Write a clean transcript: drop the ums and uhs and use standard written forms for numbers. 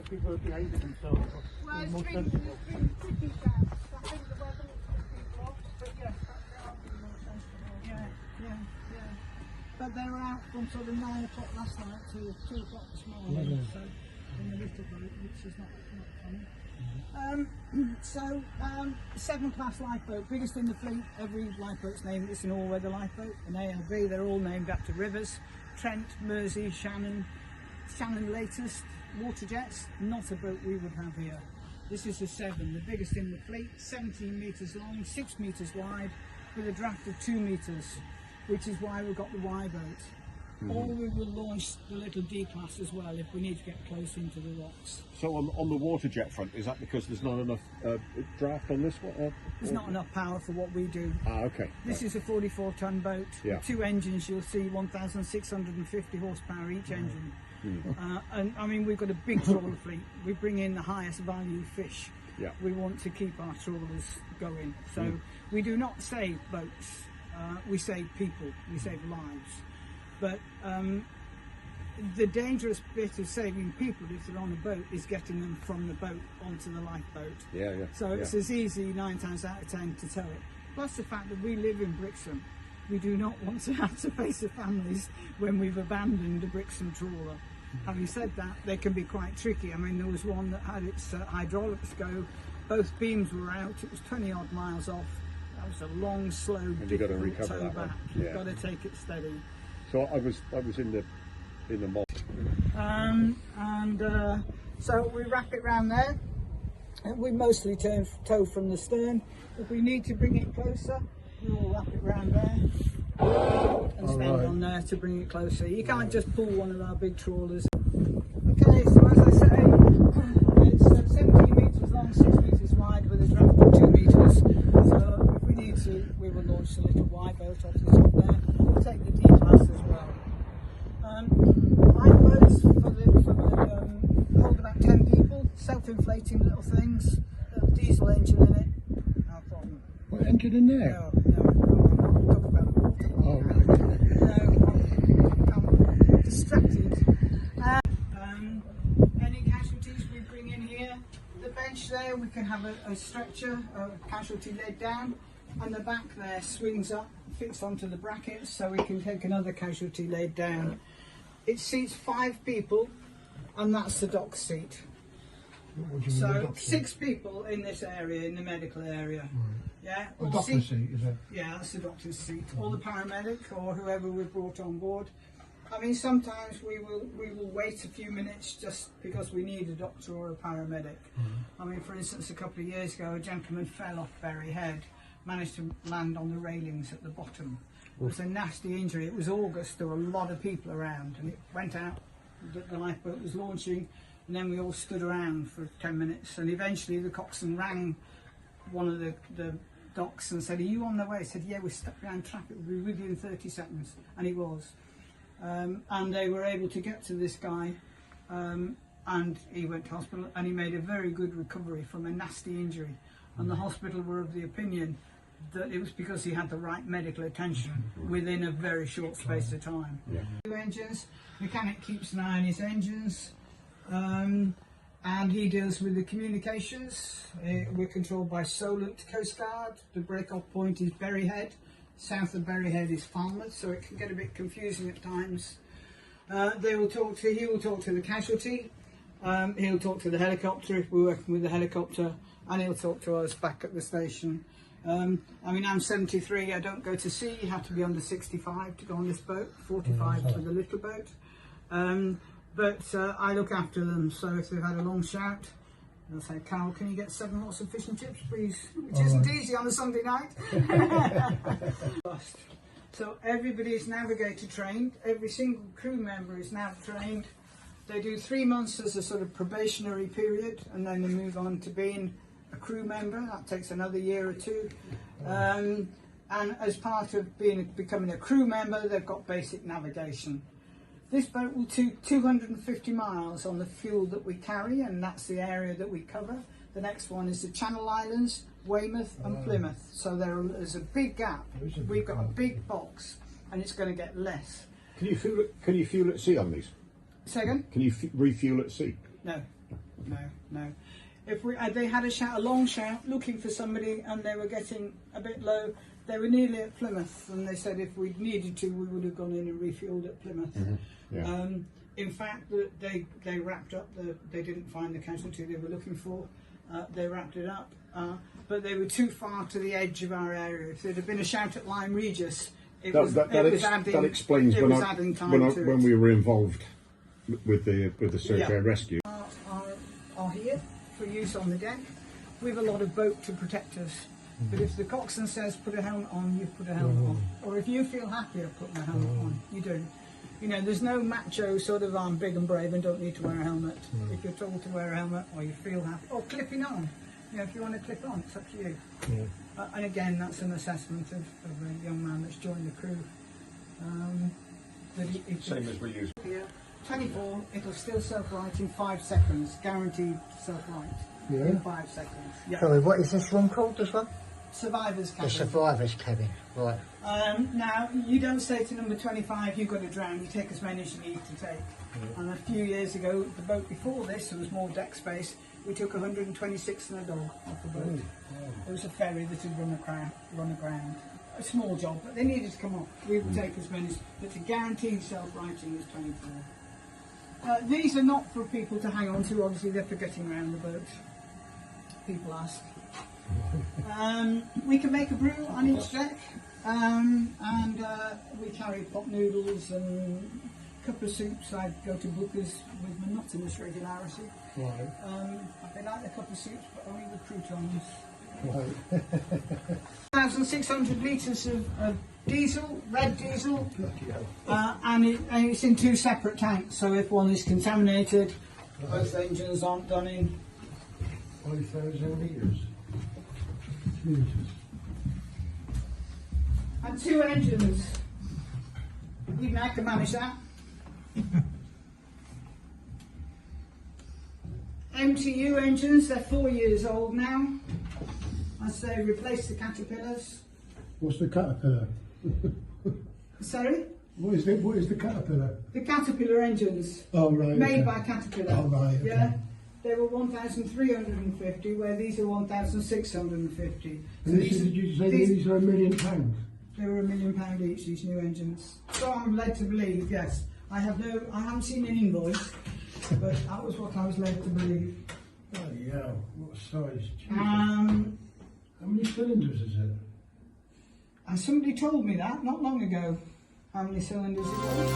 People are behaving themselves. Well, it's been pretty bad. I think the weather looks pretty rough, but yes, they are being more sensible. Yeah. But they were out from sort of 9 o'clock last night to 2 o'clock this morning, so in the little boat, which is not funny. Severn Class lifeboat, biggest in the fleet. Every lifeboat's named, it's an all-weather lifeboat, an ALB. They're all named after rivers: Trent, Mersey, Shannon latest. Water jets, not a boat we would have here. This is the Severn, the biggest in the fleet, 17 metres long, 6 metres wide, with a draft of 2 metres, which is why we've got the Y boat. Or we will launch the little D class as well if we need to get close into the rocks. So on the water jet front, is that because there's not enough draft on this one? There's not enough power for what we do. Ah, okay. This is a 44-ton boat. Yeah. With 2 engines, you'll see 1,650 horsepower each engine. And I mean, we've got a big trawler fleet. We bring in the highest value fish. Yeah. We want to keep our trawlers going. So we do not save boats, we save people, we save lives. But the dangerous bit of saving people if they're on a boat is getting them from the boat onto the lifeboat. Yeah. So it's as easy 9 times out of 10 to tow it. Plus the fact that we live in Brixham. We do not want to have to face the families when we've abandoned a Brixham trawler. Having said that, they can be quite tricky. I mean, there was one that had its hydraulics go, both beams were out, it was 20 odd miles off. That was a long, slow, difficult tow back. You've got to take it steady. So I was in the mob. So we wrap it round there. We mostly tow from the stern. If we need to bring it closer, we'll wrap it round there and stand on there to bring it closer. You can't just pull one of our big trawlers. Okay, so as I say, it's 17 metres long, 6 metres wide with a draft of 2 metres. So if we need to, we will launch the little Y boat off the top there. We'll take the D class as well. Lifeboats hold about 10 people, self-inflating little things, little diesel engine in it. No problem. What engine in there? No, talk about the water. Oh, right. I'm distracted. Any casualties we bring in here, the bench there, we can have a stretcher, a casualty laid down, and the back there swings up, fixed onto the brackets, so we can take another casualty laid down. It seats 5 people, and that's the dock seat. So 6 people in this area, in the medical area. Right. Yeah. The doctor's seat, is it? Yeah, that's the doctor's seat. Or the paramedic, or whoever we've brought on board. I mean, sometimes we will wait a few minutes just because we need a doctor or a paramedic. I mean, for instance, a couple of years ago, a gentleman fell off Bury Head, managed to land on the railings at the bottom. It was a nasty injury. It was August, there were a lot of people around, and it went out, the lifeboat was launching, and then we all stood around for 10 minutes, and eventually the coxswain rang one of the docks and said, "Are you on the way?" I said, "Yeah, we're stuck behind traffic, we'll be with you in 30 seconds. And he was. And they were able to get to this guy, and he went to hospital, and he made a very good recovery from a nasty injury. And the hospital were of the opinion that it was because he had the right medical attention within a very short space of time. 2 engines, mechanic keeps an eye on his engines, and he deals with the communications. We're controlled by Solent Coast Guard. The break-off point is Bury Head. South of Bury Head is Falmouth, so it can get a bit confusing at times. He will talk to the casualty. He'll talk to the helicopter if we're working with the helicopter, and he'll talk to us back at the station. I mean, I'm 73, I don't go to sea. You have to be under 65 to go on this boat, 45 for the little boat. But I look after them, so if they've had a long shout, they'll say, "Carol, can you get 7 lots of fish and chips, please?" Which isn't easy on a Sunday night. So everybody is navigator trained, every single crew member is nav trained, They do 3 months as a sort of probationary period, and then they move on to being a crew member. That takes another year or two. And as part of becoming a crew member, they've got basic navigation. This boat will do 250 miles on the fuel that we carry, and that's the area that we cover. The next one is the Channel Islands, Weymouth and Plymouth. So there's a big gap. We've got a big box, and it's going to get less. Can you fuel at sea on these? Say again? Can you refuel at sea? No. If they had a long shout looking for somebody, and they were getting a bit low. They were nearly at Plymouth, and they said if we needed to, we would have gone in and refueled at Plymouth. Yeah. In fact, they wrapped up. They didn't find the casualty they were looking for. They wrapped it up, but they were too far to the edge of our area. If there'd have been a shout at Lyme Regis, that explains when we were involved with the search and rescue. Are here for use on the deck. We have a lot of boat to protect us. But if the coxswain says put a helmet on, you put a helmet on. Or if you feel happier putting a helmet on, you do. You know, there's no macho sort of I'm big and brave and don't need to wear a helmet. If you're told to wear a helmet, or you feel happy, or clipping on. You know, if you want to clip on, it's up to you. And again, that's an assessment of a young man that's joined the crew. Same as we use. Here, 24, it'll still self-right in 5 seconds, guaranteed self-right. Yeah. In 5 seconds. Yeah. Sorry, what is this one called, this one? Survivor's cabin. The survivor's cabin, right. Now, you don't say to number 25, you've got to drown, you take as many as you need to take. And a few years ago, the boat before this, there was more deck space, we took 126 and a dog off the boat. There was a ferry that had run aground. A small job, but they needed to come off. We would take as many, but the guaranteed self-righting is 24. These are not for people to hang on to, obviously they're for getting around the boat. People ask. We can make a brew on each deck, and we carry pot noodles and a couple of soups. I go to Booker's with monotonous regularity. Right. They like the cup of soups, but only with croutons. Right. 1,600 litres of diesel, red diesel, Bloody hell. and it's in 2 separate tanks, so if one is contaminated, both engines aren't done in. 5,000 litres. Jesus. And 2 engines. Even I can manage that. MTU engines, they're 4 years old now. As they replace the Caterpillars. What's the Caterpillar? Sorry? What is the Caterpillar? The Caterpillar engines. Oh, right. Made okay. by Caterpillar. Oh, right. Okay. Yeah. They were 1,350, where these are 1,650. And did you say these are £1 million? They were £1 million each, these new engines. So I'm led to believe, yes. I haven't seen an invoice, but that was what I was led to believe. Bloody hell, what size? Jesus. How many cylinders is it? And somebody told me that not long ago. How many cylinders it was.